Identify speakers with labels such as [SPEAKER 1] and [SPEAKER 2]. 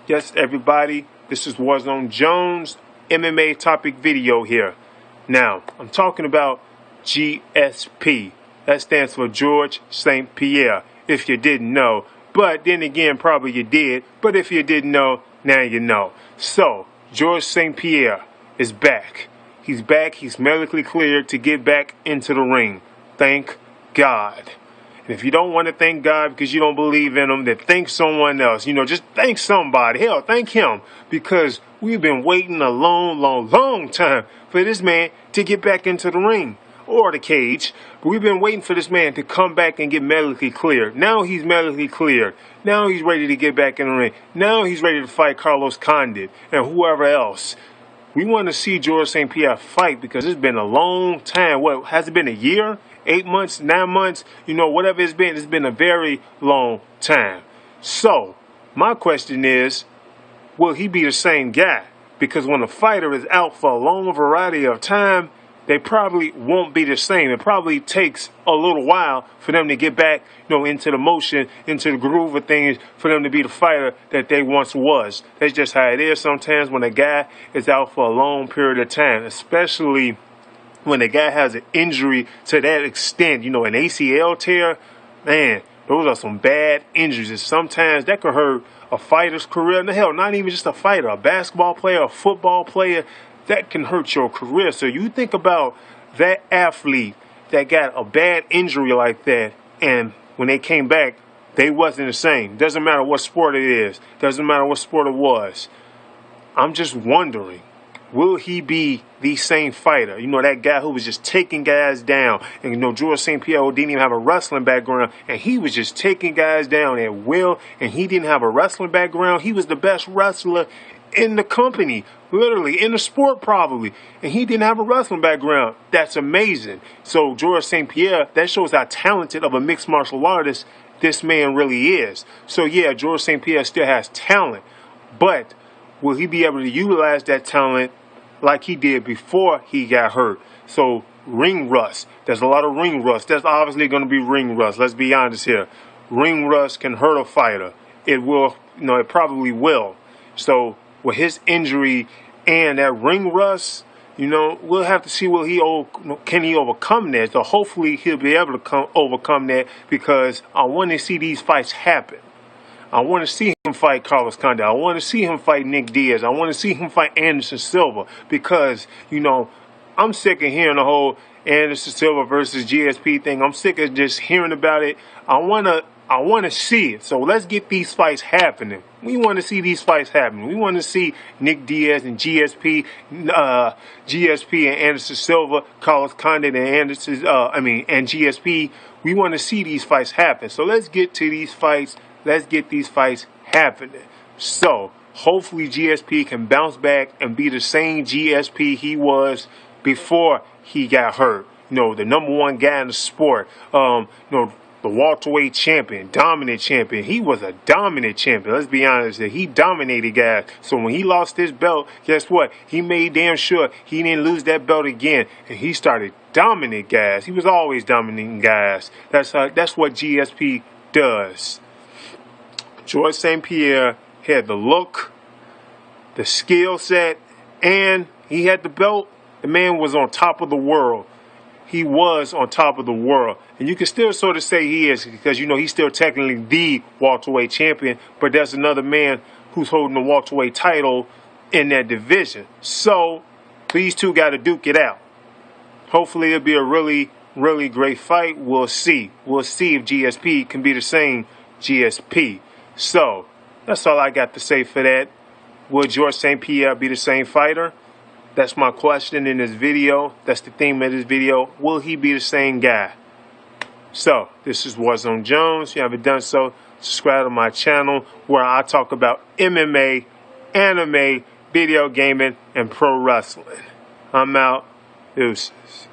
[SPEAKER 1] Yes, everybody, this is Warzone Jones MMA topic video here. Now, I'm talking about GSP. That stands for George St Pierre, if you didn't know. But then again, probably you did. But if you didn't know, now you know. So, George St Pierre is back. He's back. He's medically cleared to get back into the ring. Thank God. And if you don't want to thank God because you don't believe in him, then thank someone else. Just thank somebody. Hell, thank him. Because we've been waiting a long time for this man to get back into the ring or the cage. But we've been waiting for this man to come back and get medically cleared. Now he's medically cleared. Now he's ready to get back in the ring. Now he's ready to fight Carlos Condit and whoever else. We want to see George St Pierre fight because it's been a long time. What, has it been a year? 8 months, 9 months, whatever it's been a very long time. So, my question is, will he be the same guy? Because when a fighter is out for a long variety of time, they probably won't be the same. It probably takes a little while for them to get back, into the motion, into the groove of things, for them to be the fighter that they once was. That's just how it is sometimes when a guy is out for a long period of time, especially when a guy has an injury to that extent, an ACL tear. Man, those are some bad injuries. And sometimes that could hurt a fighter's career. And hell, not even just a fighter, a basketball player, a football player, that can hurt your career. So you think about that athlete that got a bad injury like that, and when they came back, they wasn't the same. Doesn't matter what sport it is. Doesn't matter what sport it was. I'm just wondering, will he be the same fighter? That guy who was just taking guys down. And, George St Pierre didn't even have a wrestling background. And he was just taking guys down at will. And he didn't have a wrestling background. He was the best wrestler in the company. Literally, in the sport probably. And he didn't have a wrestling background. That's amazing. So, George St Pierre, that shows how talented of a mixed martial artist this man really is. So, yeah, George St Pierre still has talent. But will he be able to utilize that talent like he did before he got hurt? So ring rust. There's a lot of ring rust. There's obviously going to be ring rust. Let's be honest here. Ring rust can hurt a fighter. It will, it probably will. So with his injury and that ring rust, we'll have to see can he overcome that. So hopefully he'll be able to overcome that, because I want to see these fights happen. I want to see him fight Carlos Condit. I want to see him fight Nick Diaz. I want to see him fight Anderson Silva, because, I'm sick of hearing the whole Anderson Silva versus GSP thing. I'm sick of just hearing about it. I want to see it. So let's get these fights happening. We want to see these fights happening. We want to see Nick Diaz and GSP and Anderson Silva, Carlos Condit and and GSP. We want to see these fights happen. So let's get to these fights. Let's get these fights happening. So, hopefully GSP can bounce back and be the same GSP he was before he got hurt. The number one guy in the sport. The welterweight champion, dominant champion. He was a dominant champion. Let's be honest. He dominated guys. So when he lost his belt, guess what? He made damn sure he didn't lose that belt again. And he started dominating guys. He was always dominating guys. That's what GSP does. George St Pierre had the look, the skill set, and he had the belt. The man was on top of the world. He was on top of the world. And you can still sort of say he is, because, he's still technically the welterweight champion, but there's another man who's holding the welterweight title in that division. So these two got to duke it out. Hopefully it'll be a really, really great fight. We'll see. We'll see if GSP can be the same GSP. So, that's all I got to say for that. Will George St Pierre be the same fighter? That's my question in this video. That's the theme of this video. Will he be the same guy? So, this is Warzone Jones. If you haven't done so, subscribe to my channel where I talk about MMA, anime, video gaming, and pro wrestling. I'm out. Deuces.